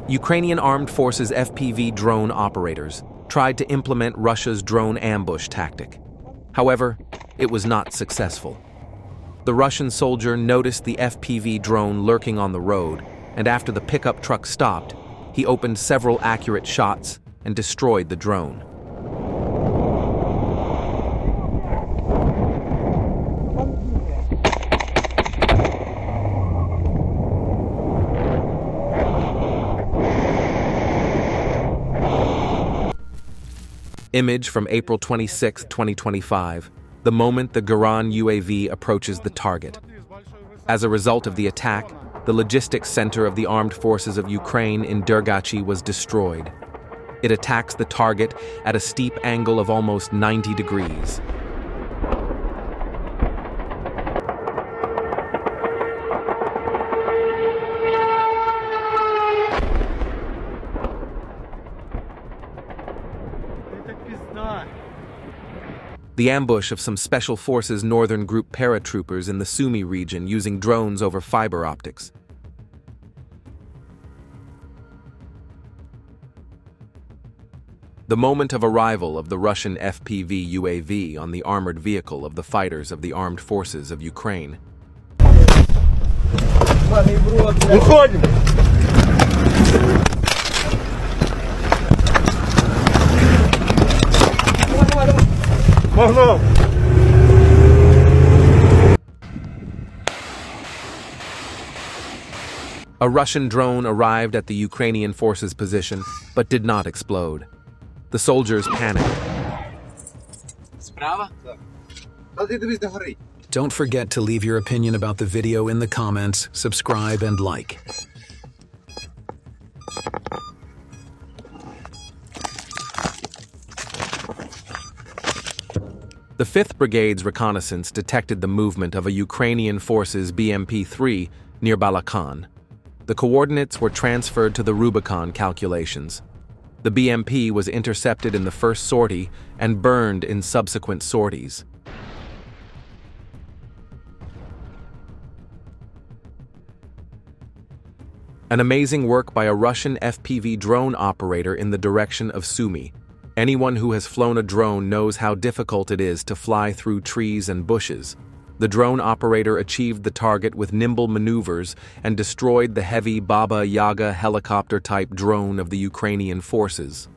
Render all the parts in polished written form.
Ukrainian Armed Forces FPV drone operators tried to implement Russia's drone ambush tactic. However, it was not successful. The Russian soldier noticed the FPV drone lurking on the road, and after the pickup truck stopped, he opened several accurate shots and destroyed the drone. Image from April 26, 2025, the moment the Goran UAV approaches the target. As a result of the attack, the logistics center of the Armed Forces of Ukraine in Dergachi was destroyed. It attacks the target at a steep angle of almost 90 degrees. The ambush of some Special Forces Northern Group paratroopers in the Sumy region using drones over fiber optics. The moment of arrival of the Russian FPV UAV on the armored vehicle of the fighters of the Armed Forces of Ukraine. A Russian drone arrived at the Ukrainian forces' position, but did not explode. The soldiers panicked. Don't forget to leave your opinion about the video in the comments, subscribe, and like. The 5th Brigade's reconnaissance detected the movement of a Ukrainian forces BMP-3 near Balakan. The coordinates were transferred to the Rubicon calculations. The BMP was intercepted in the first sortie and burned in subsequent sorties. An amazing work by a Russian FPV drone operator in the direction of Sumy. Anyone who has flown a drone knows how difficult it is to fly through trees and bushes. The drone operator achieved the target with nimble maneuvers and destroyed the heavy Baba Yaga helicopter-type drone of the Ukrainian forces.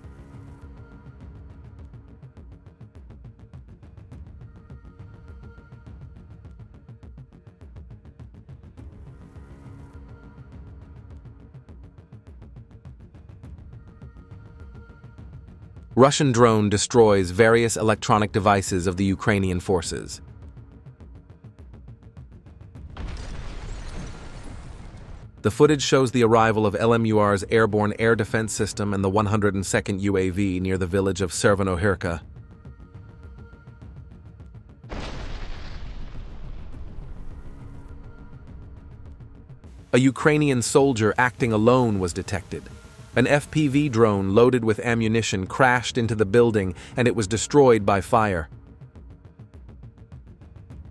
Russian drone destroys various electronic devices of the Ukrainian forces. The footage shows the arrival of LMUR's airborne air defense system and the 102nd UAV near the village of Servanohirka. A Ukrainian soldier acting alone was detected. An FPV drone loaded with ammunition crashed into the building and it was destroyed by fire.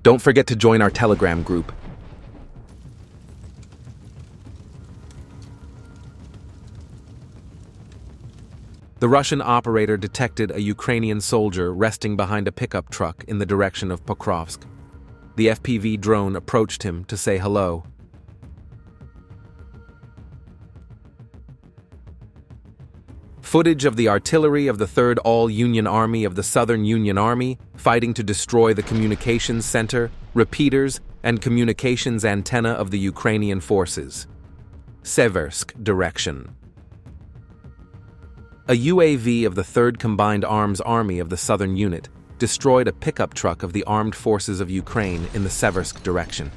Don't forget to join our Telegram group. The Russian operator detected a Ukrainian soldier resting behind a pickup truck in the direction of Pokrovsk. The FPV drone approached him to say hello. Footage of the artillery of the 3rd All-Union Army of the Southern Union Army fighting to destroy the communications center, repeaters, and communications antenna of the Ukrainian forces. Seversk direction. A UAV of the 3rd Combined Arms Army of the Southern Unit destroyed a pickup truck of the Armed Forces of Ukraine in the Seversk direction.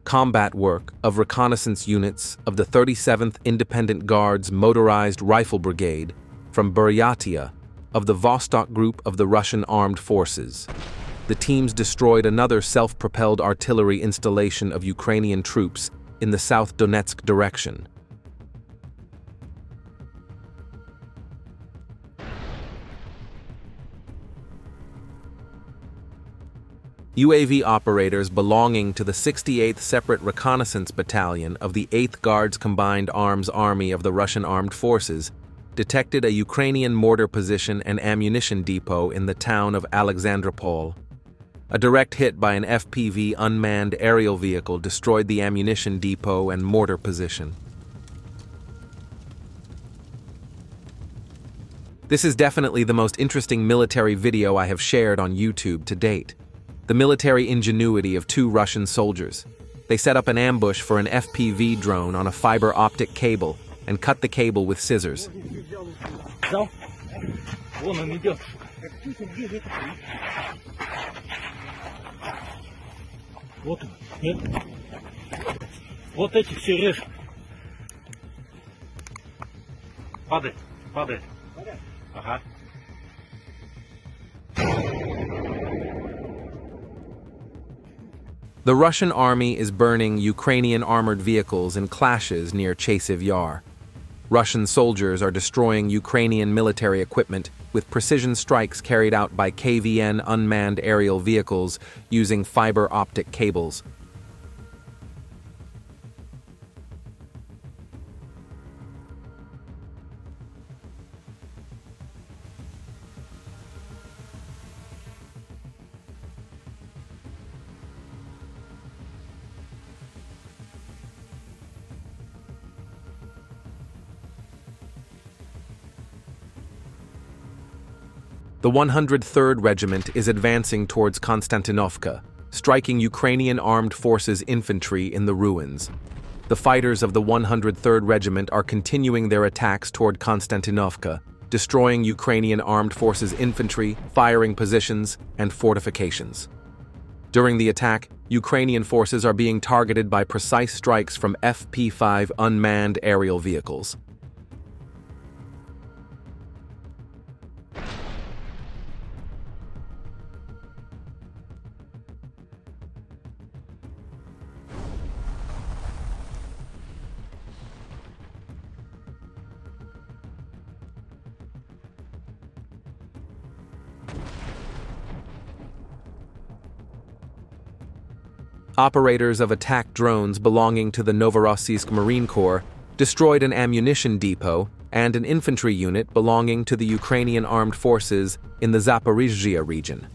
Combat work of reconnaissance units of the 37th Independent Guards Motorized Rifle Brigade from Buryatia of the Vostok Group of the Russian Armed Forces. The teams destroyed another self-propelled artillery installation of Ukrainian troops in the South Donetsk direction. UAV operators belonging to the 68th Separate Reconnaissance Battalion of the 8th Guards Combined Arms Army of the Russian Armed Forces detected a Ukrainian mortar position and ammunition depot in the town of Alexandropol. A direct hit by an FPV unmanned aerial vehicle destroyed the ammunition depot and mortar position. This is definitely the most interesting military video I have shared on YouTube to date. The military ingenuity of two Russian soldiers. They set up an ambush for an FPV drone on a fiber optic cable and cut the cable with scissors. Падает. Ага. The Russian army is burning Ukrainian armored vehicles in clashes near Chasiv Yar. Russian soldiers are destroying Ukrainian military equipment with precision strikes carried out by KVN unmanned aerial vehicles using fiber optic cables. The 103rd Regiment is advancing towards Konstantinovka, striking Ukrainian armed forces infantry in the ruins. The fighters of the 103rd Regiment are continuing their attacks toward Konstantinovka, destroying Ukrainian armed forces infantry, firing positions, and fortifications. During the attack, Ukrainian forces are being targeted by precise strikes from FP-5 unmanned aerial vehicles. Operators of attack drones belonging to the Novorossiysk Marine Corps destroyed an ammunition depot and an infantry unit belonging to the Ukrainian armed forces in the Zaporizhzhia region.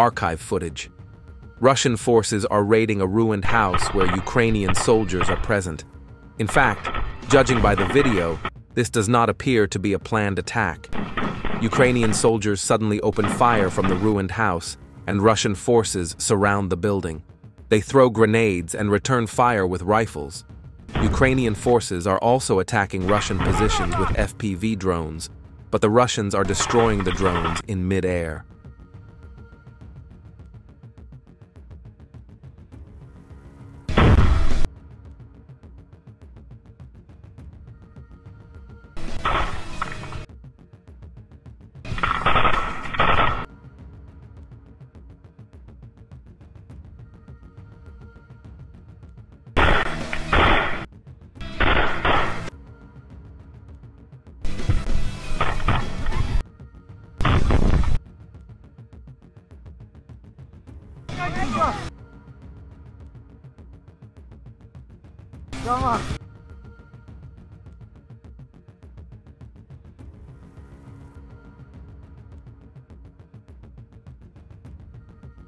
Archive footage. Russian forces are raiding a ruined house where Ukrainian soldiers are present. In fact, judging by the video, this does not appear to be a planned attack. Ukrainian soldiers suddenly open fire from the ruined house, and Russian forces surround the building. They throw grenades and return fire with rifles. Ukrainian forces are also attacking Russian positions with FPV drones, but the Russians are destroying the drones in mid-air.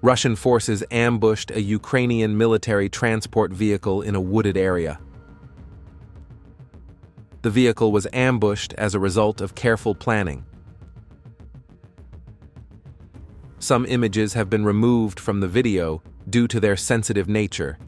Russian forces ambushed a Ukrainian military transport vehicle in a wooded area. The vehicle was ambushed as a result of careful planning. Some images have been removed from the video due to their sensitive nature.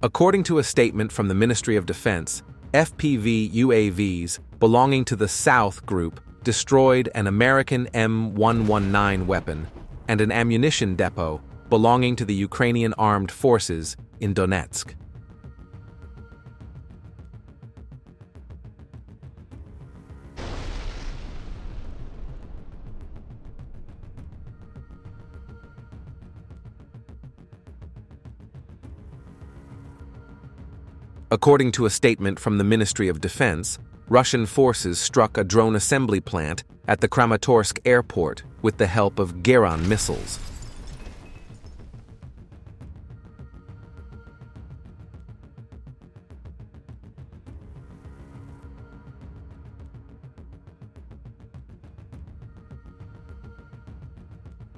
According to a statement from the Ministry of Defense, FPV UAVs belonging to the South Group destroyed an American M119 weapon and an ammunition depot belonging to the Ukrainian Armed Forces in Donetsk. According to a statement from the Ministry of Defense, Russian forces struck a drone assembly plant at the Kramatorsk airport with the help of Geran missiles.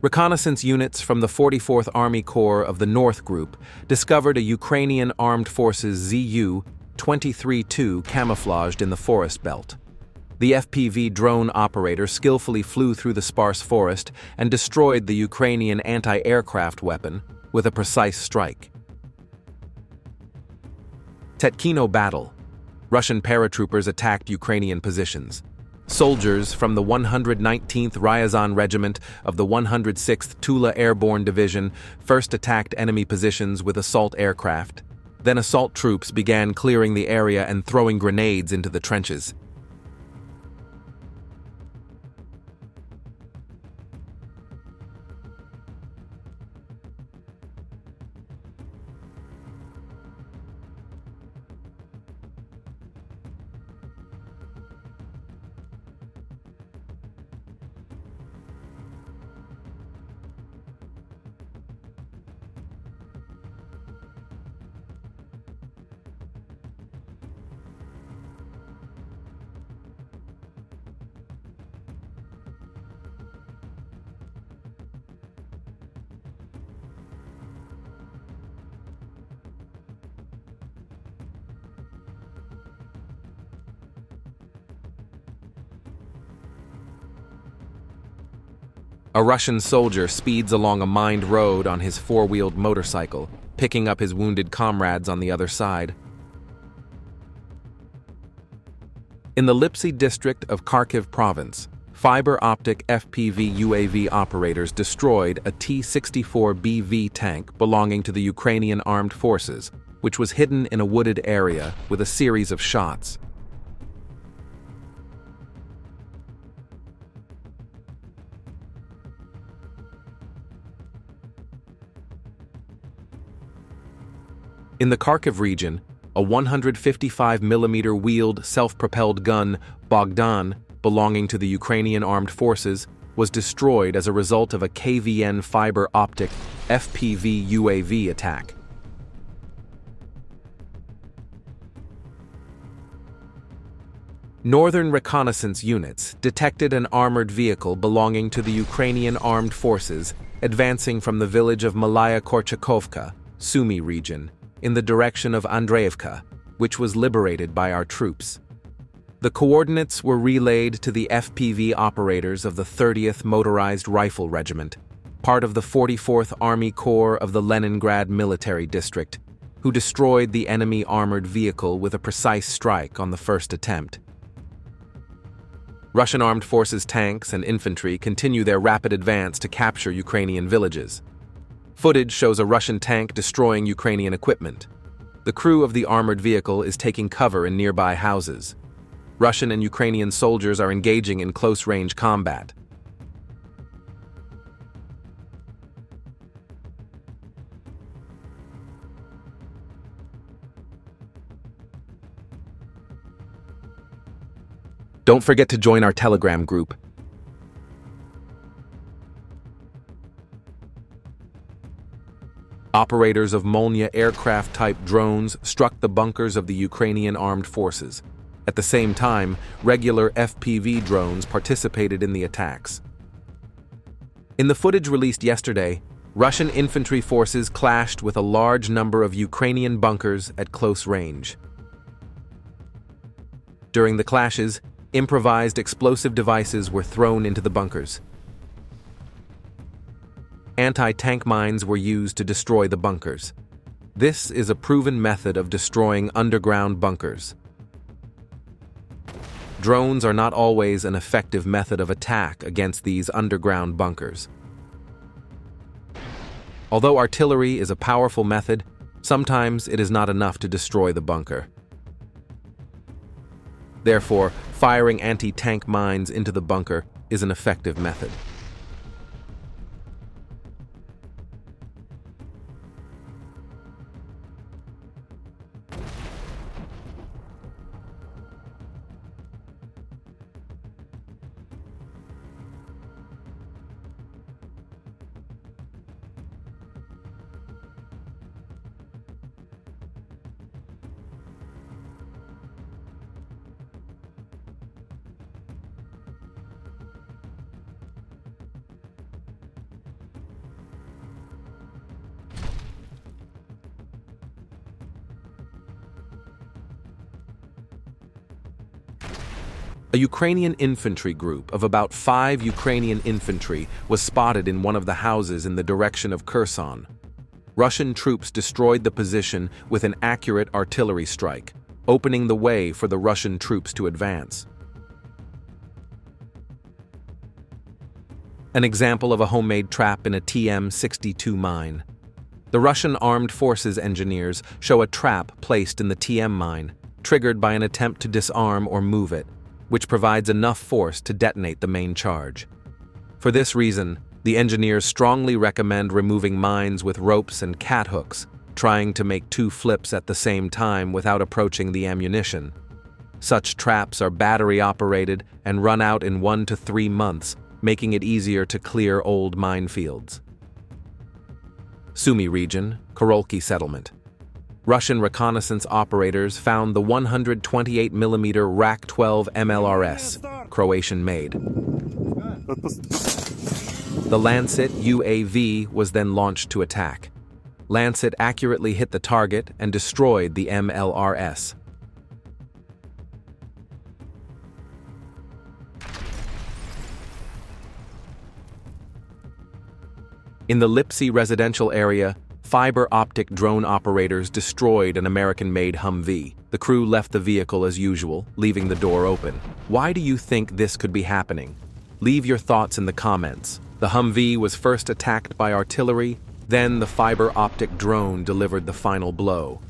Reconnaissance units from the 44th Army Corps of the North Group discovered a Ukrainian Armed Forces Zu-23-2 camouflaged in the forest belt. The FPV drone operator skillfully flew through the sparse forest and destroyed the Ukrainian anti-aircraft weapon with a precise strike. Tetkino battle. Russian paratroopers attacked Ukrainian positions. Soldiers from the 119th Ryazan Regiment of the 106th Tula Airborne Division first attacked enemy positions with assault aircraft. Then assault troops began clearing the area and throwing grenades into the trenches. A Russian soldier speeds along a mined road on his four-wheeled motorcycle, picking up his wounded comrades on the other side. In the Lipsy district of Kharkiv province, fiber-optic FPV UAV operators destroyed a T-64BV tank belonging to the Ukrainian Armed Forces, which was hidden in a wooded area with a series of shots. In the Kharkiv region, a 155mm wheeled self-propelled gun, Bogdan, belonging to the Ukrainian Armed Forces, was destroyed as a result of a KVN fiber-optic FPV UAV attack. Northern reconnaissance units detected an armored vehicle belonging to the Ukrainian Armed Forces advancing from the village of Malaya Korchakovka, Sumy region, in the direction of Andreevka, which was liberated by our troops. The coordinates were relayed to the FPV operators of the 30th Motorized Rifle Regiment, part of the 44th Army Corps of the Leningrad Military District, who destroyed the enemy armored vehicle with a precise strike on the first attempt. Russian Armed Forces tanks and infantry continue their rapid advance to capture Ukrainian villages. Footage shows a Russian tank destroying Ukrainian equipment. The crew of the armored vehicle is taking cover in nearby houses. Russian and Ukrainian soldiers are engaging in close-range combat. Don't forget to join our Telegram group. Operators of Molnya aircraft-type drones struck the bunkers of the Ukrainian Armed Forces. At the same time, regular FPV drones participated in the attacks. In the footage released yesterday, Russian infantry forces clashed with a large number of Ukrainian bunkers at close range. During the clashes, improvised explosive devices were thrown into the bunkers. Anti-tank mines were used to destroy the bunkers. This is a proven method of destroying underground bunkers. Drones are not always an effective method of attack against these underground bunkers. Although artillery is a powerful method, sometimes it is not enough to destroy the bunker. Therefore, firing anti-tank mines into the bunker is an effective method. A Ukrainian infantry group of about 5 Ukrainian infantry was spotted in one of the houses in the direction of Kherson. Russian troops destroyed the position with an accurate artillery strike, opening the way for the Russian troops to advance. An example of a homemade trap in a TM-62 mine. The Russian Armed Forces engineers show a trap placed in the TM mine, triggered by an attempt to disarm or move it, which provides enough force to detonate the main charge. For this reason, the engineers strongly recommend removing mines with ropes and cat hooks, trying to make 2 flips at the same time without approaching the ammunition. Such traps are battery-operated and run out in 1 to 3 months, making it easier to clear old minefields. Sumy region, Korolki settlement. Russian reconnaissance operators found the 128mm Rak-12 MLRS, Croatian-made. The Lancet UAV was then launched to attack. Lancet accurately hit the target and destroyed the MLRS. In the Lipsy residential area, fiber-optic drone operators destroyed an American-made Humvee. The crew left the vehicle as usual, leaving the door open. Why do you think this could be happening? Leave your thoughts in the comments. The Humvee was first attacked by artillery, then the fiber-optic drone delivered the final blow.